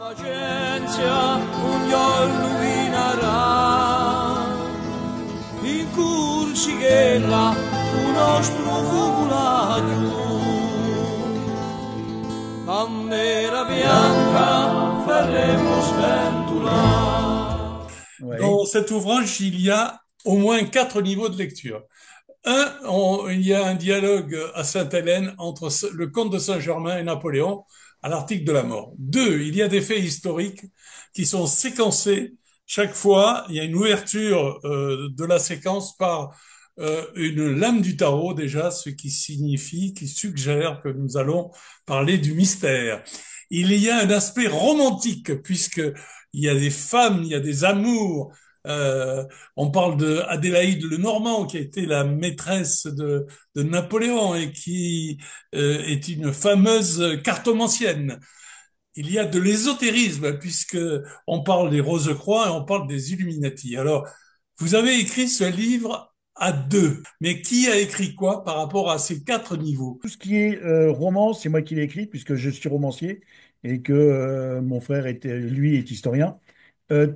Pazienza, un giorno vinarà, in Corsighella, un nostro fugulaggio, bandera bianca, faremo sventolare. Oui. Dans cet ouvrage, il y a au moins quatre niveaux de lecture. Il y a un dialogue à Sainte-Hélène entre le comte de Saint-Germain et Napoléon à l'article de la mort. Deux, il y a des faits historiques qui sont séquencés. Chaque fois, il y a une ouverture de la séquence par une lame du tarot déjà, ce qui signifie, qui suggère que nous allons parler du mystère. Il y a un aspect romantique puisque il y a des femmes, il y a des amours. Euh, on parle de Adélaïde Lenormand, qui a été la maîtresse de Napoléon et qui est une fameuse cartomancienne. Il y a de l'ésotérisme, puisque on parle des Rose-Croix et on parle des Illuminati. Alors, vous avez écrit ce livre à deux, mais qui a écrit quoi par rapport à ces quatre niveaux? Tout ce qui est roman, c'est moi qui l'ai écrit puisque je suis romancier et que mon frère était, lui, est historien.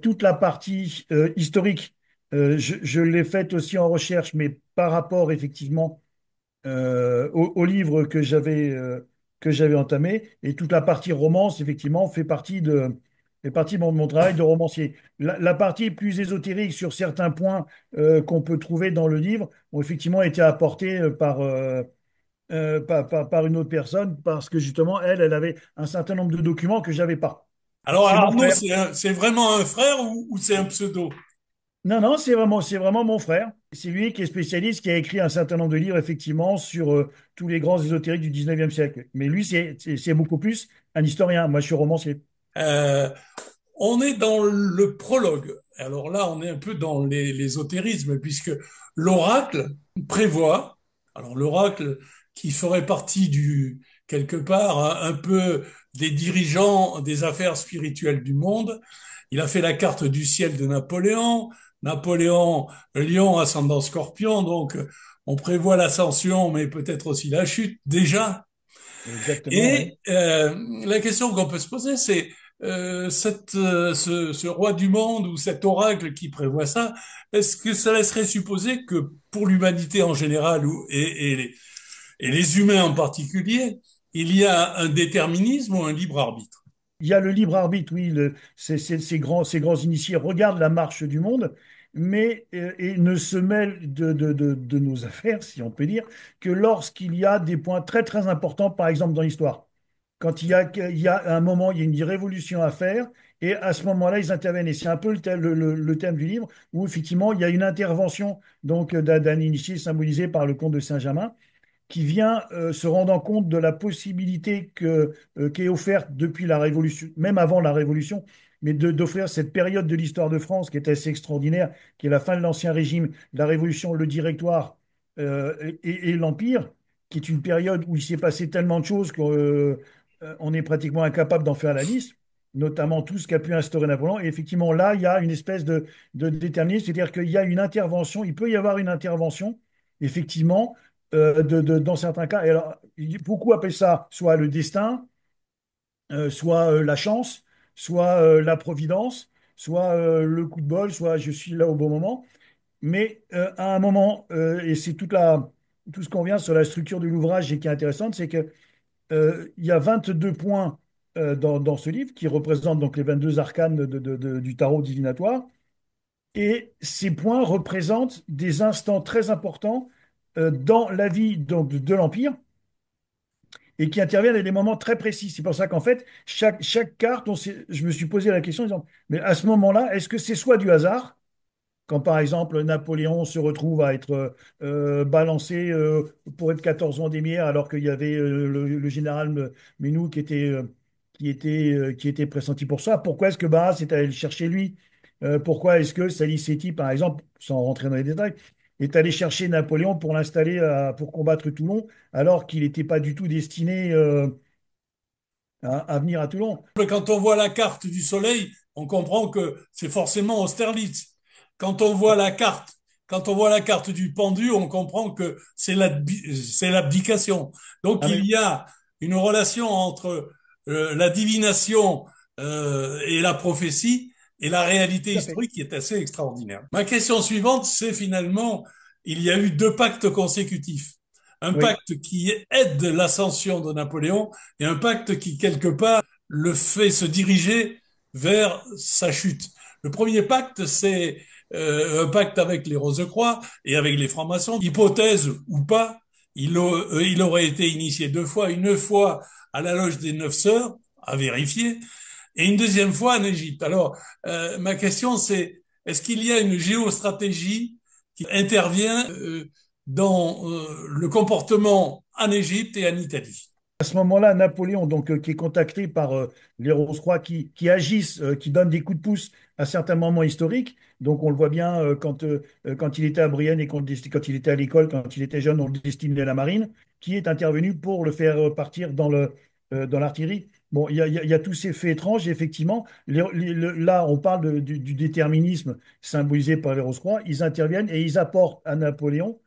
Toute la partie historique, je l'ai faite aussi en recherche, mais par rapport effectivement au livre que j'avais entamé. Et toute la partie romance, effectivement, fait partie de mon travail de romancier. La partie plus ésotérique sur certains points qu'on peut trouver dans le livre ont effectivement été apportés par une autre personne parce que justement, elle avait un certain nombre de documents que j'avais pas. Alors, C'est mon Arnaud, frère. c'est vraiment un frère ou c'est un pseudo? Non, non, c'est vraiment mon frère. C'est lui qui est spécialiste, qui a écrit un certain nombre de livres, effectivement, sur tous les grands ésotériques du 19e siècle. Mais lui, c'est beaucoup plus un historien. Moi, je suis romancier. Euh, on est dans le prologue. Alors là, on est un peu dans l'ésotérisme, puisque l'oracle prévoit, alors l'oracle qui ferait partie quelque part, un peu des dirigeants des affaires spirituelles du monde, il a fait la carte du ciel de Napoléon, Napoléon, Lion, ascendant Scorpion, donc on prévoit l'ascension, mais peut-être aussi la chute déjà. Exactement, oui. Et la question qu'on peut se poser, c'est ce roi du monde ou cet oracle qui prévoit ça, est-ce que ça laisserait supposer que pour l'humanité en général et les humains en particulier, il y a un déterminisme ou un libre arbitre? Il y a le libre arbitre, oui. Ces grands initiés regardent la marche du monde, mais et ne se mêlent de nos affaires, si on peut dire, que lorsqu'il y a des points très, très importants, par exemple dans l'histoire. Quand il y a un moment, il y a une révolution à faire, et à ce moment-là, ils interviennent. Et c'est un peu le thème du livre, où effectivement, il y a une intervention donc d'un initié symbolisé par le comte de Saint-Germain, qui vient se rendant compte de la possibilité qui est offerte depuis la Révolution, même avant la Révolution, mais d'offrir cette période de l'histoire de France qui est assez extraordinaire, qui est la fin de l'Ancien Régime, la Révolution, le Directoire et l'Empire, qui est une période où il s'est passé tellement de choses qu'on est pratiquement incapable d'en faire la liste, notamment tout ce qu'a pu instaurer Napoléon. Et effectivement, là, il y a une espèce de déterminisme, c'est-à-dire qu'il y a une intervention, il peut y avoir une intervention, effectivement, dans certains cas. Et alors, beaucoup appellent ça soit le destin, soit la chance, soit la providence, soit le coup de bol, soit je suis là au bon moment. Mais à un moment, et c'est tout ce qu'on vient sur la structure de l'ouvrage et qui est intéressante, c'est que il y a 22 points dans ce livre qui représentent donc les 22 arcanes du tarot divinatoire. Et ces points représentent des instants très importants dans la vie donc, de l'Empire et qui interviennent à des moments très précis. C'est pour ça qu'en fait, chaque carte, je me suis posé la question en disant, mais à ce moment-là, est-ce que c'est soit du hasard, quand par exemple Napoléon se retrouve à être balancé pour être 14 ans d'émière alors qu'il y avait le général Menou qui était pressenti pour ça. Pourquoi est-ce que Barras est allé le chercher lui? Pourquoi est-ce que Salicetti, par exemple, sans rentrer dans les détails, est allé chercher Napoléon pour l'installer pour combattre Toulon alors qu'il n'était pas du tout destiné à venir à Toulon? Quand on voit la carte du soleil, on comprend que c'est forcément Austerlitz. Quand on voit la carte, quand on voit la carte du pendu, on comprend que c'est l'abdication. Donc Ah, il mais y a une relation entre la divination et la prophétie et la réalité Tout à fait. historique qui est assez extraordinaire. Ma question suivante, c'est finalement, il y a eu deux pactes consécutifs. Un Oui. pacte qui aide l'ascension de Napoléon et un pacte qui, quelque part, le fait se diriger vers sa chute. Le premier pacte, c'est un pacte avec les Rose-Croix et avec les francs-maçons. Hypothèse ou pas, il aurait été initié deux fois, une fois à la loge des Neuf Sœurs, à vérifier, et une deuxième fois en Égypte. Alors, ma question, c'est, est-ce qu'il y a une géostratégie qui intervient dans le comportement en Égypte et en Italie? À ce moment-là, Napoléon, donc, qui est contacté par les Rose-Croix qui agissent, qui donnent des coups de pouce à certains moments historiques. Donc, on le voit bien quand il était à Brienne et quand il était à l'école, quand il était jeune, on le destinait à la marine, qui est intervenu pour le faire partir dans l'artillerie. Bon, il y a tous ces faits étranges, et effectivement. Là, on parle du déterminisme symbolisé par les Rose-Croix. Ils interviennent et ils apportent à Napoléon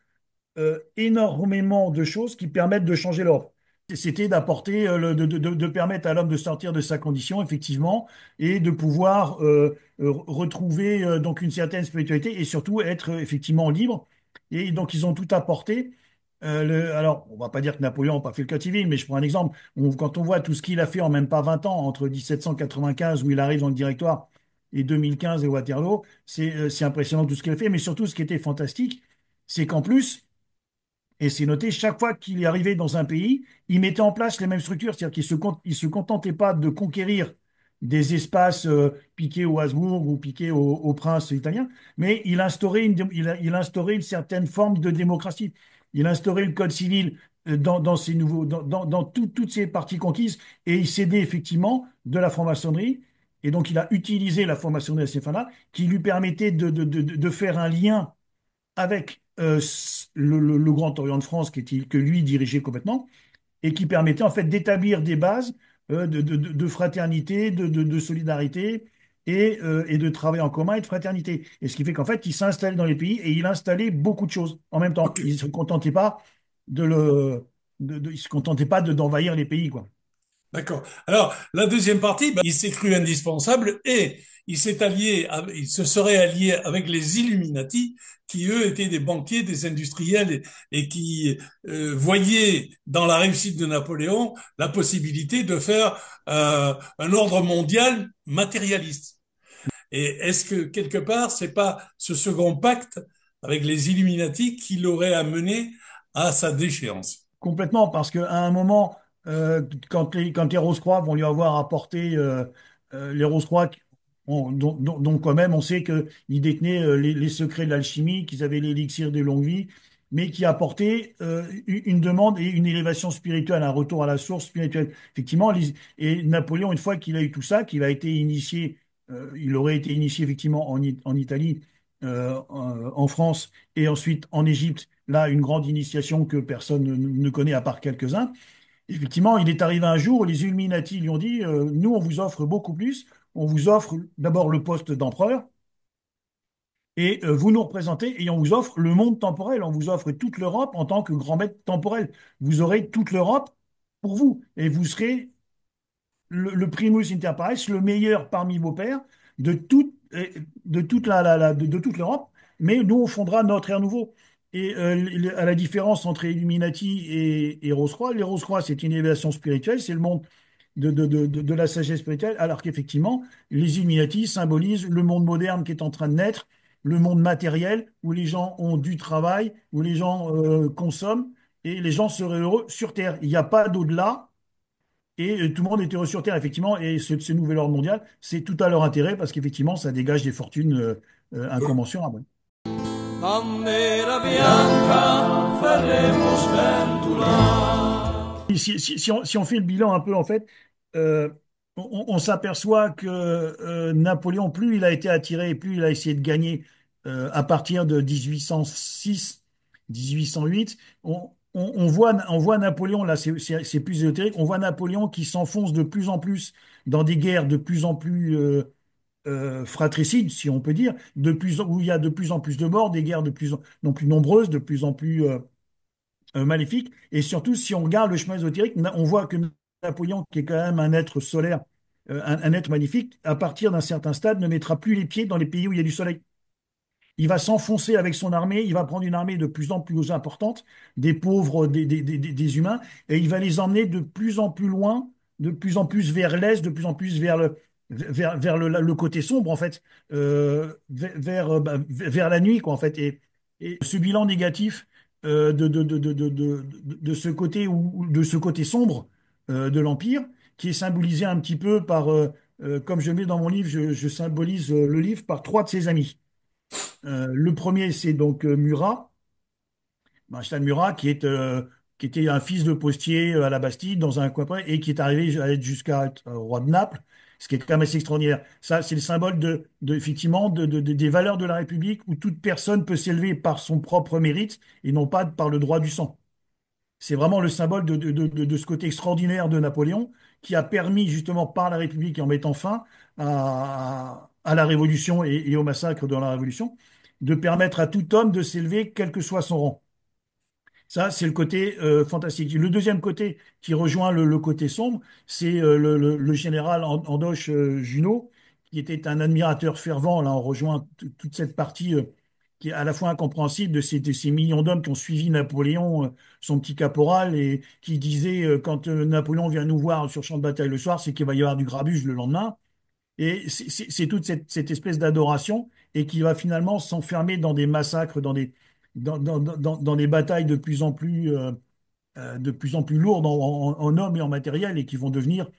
énormément de choses qui permettent de changer l'ordre. C'était d'apporter, de permettre à l'homme de sortir de sa condition, effectivement, et de pouvoir retrouver donc une certaine spiritualité et surtout être effectivement libre. Et donc, ils ont tout apporté. Alors, on va pas dire que Napoléon n'a pas fait le code civil, mais je prends un exemple. Quand on voit tout ce qu'il a fait en même pas 20 ans, entre 1795, où il arrive dans le Directoire, et 2015 et Waterloo, c'est impressionnant tout ce qu'il a fait. Mais surtout, ce qui était fantastique, c'est qu'en plus, et c'est noté, chaque fois qu'il est arrivé dans un pays, il mettait en place les mêmes structures. C'est-à-dire il se contentait pas de conquérir des espaces piqués au Habsbourg ou piqués au prince italien, mais il instaurait une certaine forme de démocratie. Il instaurait le code civil dans ces nouveaux, dans toutes ces parties conquises, et il s'aidait effectivement de la franc-maçonnerie. Et donc, il a utilisé la franc-maçonnerie à ces fins-là, qui lui permettait de faire un lien avec le Grand Orient de France que lui dirigeait complètement et qui permettait en fait d'établir des bases de fraternité, de solidarité et de travail en commun et de fraternité. Et ce qui fait qu'en fait, il s'installait dans les pays et il installait beaucoup de choses en même temps. Ok. Il ne se contentait pas il se contentait pas d'envahir les pays, quoi. D'accord. Alors, la deuxième partie, ben, il s'est cru indispensable et il se serait allié avec les Illuminati, qui eux étaient des banquiers, des industriels et qui voyaient dans la réussite de Napoléon la possibilité de faire un ordre mondial matérialiste. Et est-ce que quelque part, c'est pas ce second pacte avec les Illuminati qui l'aurait amené à sa déchéance? Complètement, parce qu'à un moment, quand les Rose-Croix vont lui avoir apporté les Rose-Croix, dont quand même on sait qu'ils détenaient les secrets de l'alchimie, qu'ils avaient l'élixir de longue vie, mais qui apportaient une demande et une élévation spirituelle, un retour à la source spirituelle. Effectivement, et Napoléon, une fois qu'il a eu tout ça, qu'il a été initié, il aurait été initié effectivement en Italie, en France et ensuite en Égypte, là, une grande initiation que personne ne connaît à part quelques-uns. Effectivement, il est arrivé un jour où les Illuminati lui ont dit, nous, on vous offre beaucoup plus. On vous offre d'abord le poste d'empereur et vous nous représentez et on vous offre le monde temporel. On vous offre toute l'Europe en tant que grand maître temporel. Vous aurez toute l'Europe pour vous et vous serez le primus inter pares, le meilleur parmi vos pairs de toute l'Europe, mais nous, on fondera notre ère nouveau. Et à la différence entre Illuminati et Rose-Croix, les Rose-Croix, c'est une élévation spirituelle, c'est le monde de la sagesse spirituelle, alors qu'effectivement, les Illuminati symbolisent le monde moderne qui est en train de naître, le monde matériel, où les gens ont du travail, où les gens consomment, et les gens seraient heureux sur Terre. Il n'y a pas d'au-delà. Et tout le monde était heureux sur Terre, effectivement, et ce nouvel ordre mondial, c'est tout à leur intérêt parce qu'effectivement, ça dégage des fortunes incommensurables. Bandera bianca faremo sventolare. Si on fait le bilan un peu, en fait, euh, on s'aperçoit que Napoléon, plus il a été attiré, plus il a essayé de gagner à partir de 1806, 1808, on voit Napoléon, là c'est plus ésotérique, on voit Napoléon qui s'enfonce de plus en plus dans des guerres de plus en plus fratricides, si on peut dire, où il y a de plus en plus de morts, des guerres de plus en plus nombreuses, de plus en plus maléfique. Et surtout, si on regarde le chemin ésotérique, on voit que Napoléon, qui est quand même un être solaire, un être magnifique, à partir d'un certain stade, ne mettra plus les pieds dans les pays où il y a du soleil. Il va s'enfoncer avec son armée, il va prendre une armée de plus en plus importante, des pauvres, des humains, et il va les emmener de plus en plus loin, de plus en plus vers l'est, de plus en plus vers le côté sombre, en fait, vers la nuit, quoi, en fait. Et ce bilan négatif de ce côté de ce côté sombre de l'Empire, qui est symbolisé un petit peu par, comme je mets dans mon livre, je symbolise le livre par trois de ses amis. Le premier, c'est donc Murat, Marshal Murat, qui était un fils de postier à la Bastille, dans un coin près, et qui est arrivé à être jusqu'à être roi de Naples, ce qui est quand même assez extraordinaire. Ça, c'est le symbole effectivement, des valeurs de la République, où toute personne peut s'élever par son propre mérite et non pas par le droit du sang. C'est vraiment le symbole de ce côté extraordinaire de Napoléon, qui a permis justement par la République, et en mettant fin à la Révolution et au massacre de la Révolution, de permettre à tout homme de s'élever, quel que soit son rang. Ça, c'est le côté fantastique. Le deuxième côté qui rejoint le côté sombre, c'est le général Andoche Junot, qui était un admirateur fervent. Là, on rejoint toute cette partie qui est à la fois incompréhensible de ces millions d'hommes qui ont suivi Napoléon, son petit caporal, et qui disaient, quand Napoléon vient nous voir sur champ de bataille le soir, c'est qu'il va y avoir du grabuge le lendemain. Et c'est toute cette espèce d'adoration et qui va finalement s'enfermer dans des massacres, dans des batailles de plus en plus lourdes en hommes et en matériel et qui vont devenir,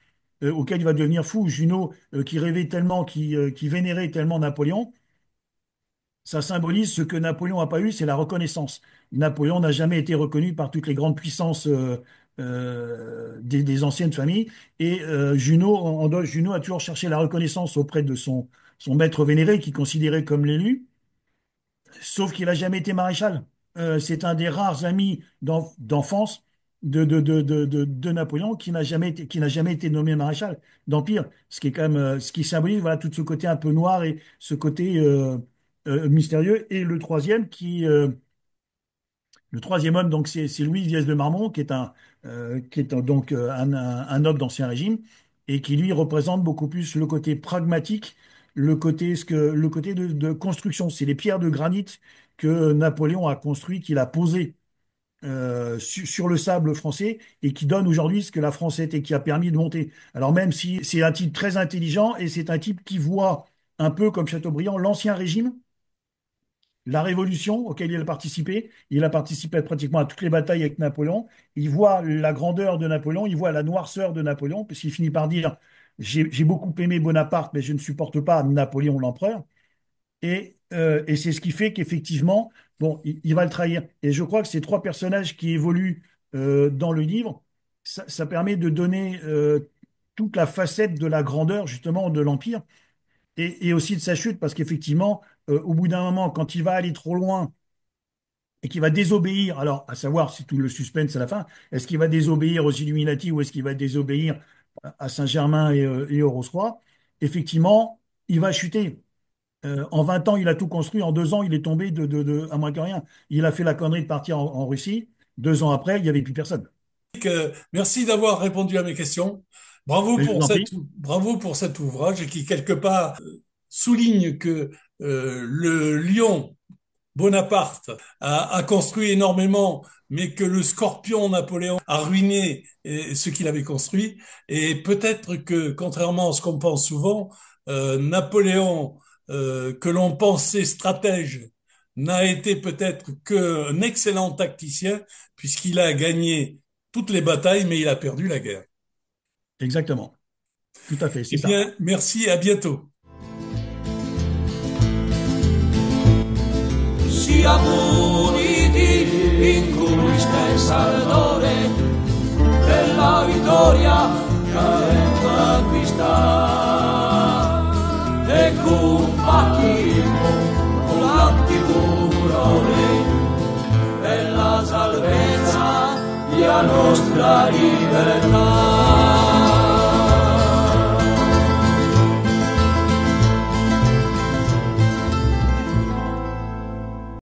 auxquelles il va devenir fou. Junot, qui rêvait tellement, qui vénérait tellement Napoléon, ça symbolise ce que Napoléon n'a pas eu, c'est la reconnaissance. Napoléon n'a jamais été reconnu par toutes les grandes puissances des anciennes familles. Et Junot a toujours cherché la reconnaissance auprès de son maître vénéré, qui considérait comme l'élu, sauf qu'il n'a jamais été maréchal. C'est un des rares amis d'enfance de Napoléon qui n'a jamais été nommé maréchal d'Empire, ce qui est quand même, ce qui symbolise voilà, tout ce côté un peu noir et ce côté mystérieux. Et le troisième homme, donc, c'est Louis Viès de Marmont, qui est donc un noble d'Ancien Régime, et qui lui représente beaucoup plus le côté pragmatique, le côté de construction. C'est les pierres de granit que Napoléon a construit, qu'il a posées sur le sable français et qui donne aujourd'hui ce que la France est et qui a permis de monter. Alors même si c'est un type très intelligent et c'est un type qui voit un peu comme Chateaubriand l'Ancien Régime, la Révolution auquel il a participé pratiquement à toutes les batailles avec Napoléon, il voit la grandeur de Napoléon, il voit la noirceur de Napoléon, puisqu'il finit par dire, j'ai beaucoup aimé Bonaparte, mais je ne supporte pas Napoléon l'empereur. Et c'est ce qui fait qu'effectivement, bon, il va le trahir. Et je crois que ces trois personnages qui évoluent dans le livre, ça permet de donner toute la facette de la grandeur, justement, de l'Empire, et aussi de sa chute, parce qu'effectivement, au bout d'un moment, quand il va aller trop loin et qu'il va désobéir, alors à savoir si tout le suspense à la fin, est-ce qu'il va désobéir aux Illuminati ou est-ce qu'il va désobéir à Saint-Germain et au Rose-Croix, effectivement, il va chuter. En 20 ans, il a tout construit. En 2 ans, il est tombé à moins que rien. Il a fait la connerie de partir en Russie. 2 ans après, il n'y avait plus personne. Merci d'avoir répondu à mes questions. Mais je vous en prie. Bravo pour cet ouvrage qui, quelque part, souligne que le lion Bonaparte a construit énormément, mais que le scorpion Napoléon a ruiné ce qu'il avait construit. Et peut-être que, contrairement à ce qu'on pense souvent, Napoléon, que l'on pensait stratège, n'a été peut-être qu'un excellent tacticien, puisqu'il a gagné toutes les batailles, mais il a perdu la guerre. Exactement. Tout à fait, c'est Eh ça. bien, merci, à bientôt. Siamo uniti in cui stessa ardore della vittoria che avendo acquistata e combattimmo con l'antifurore e la salvezza e la nostra libertà.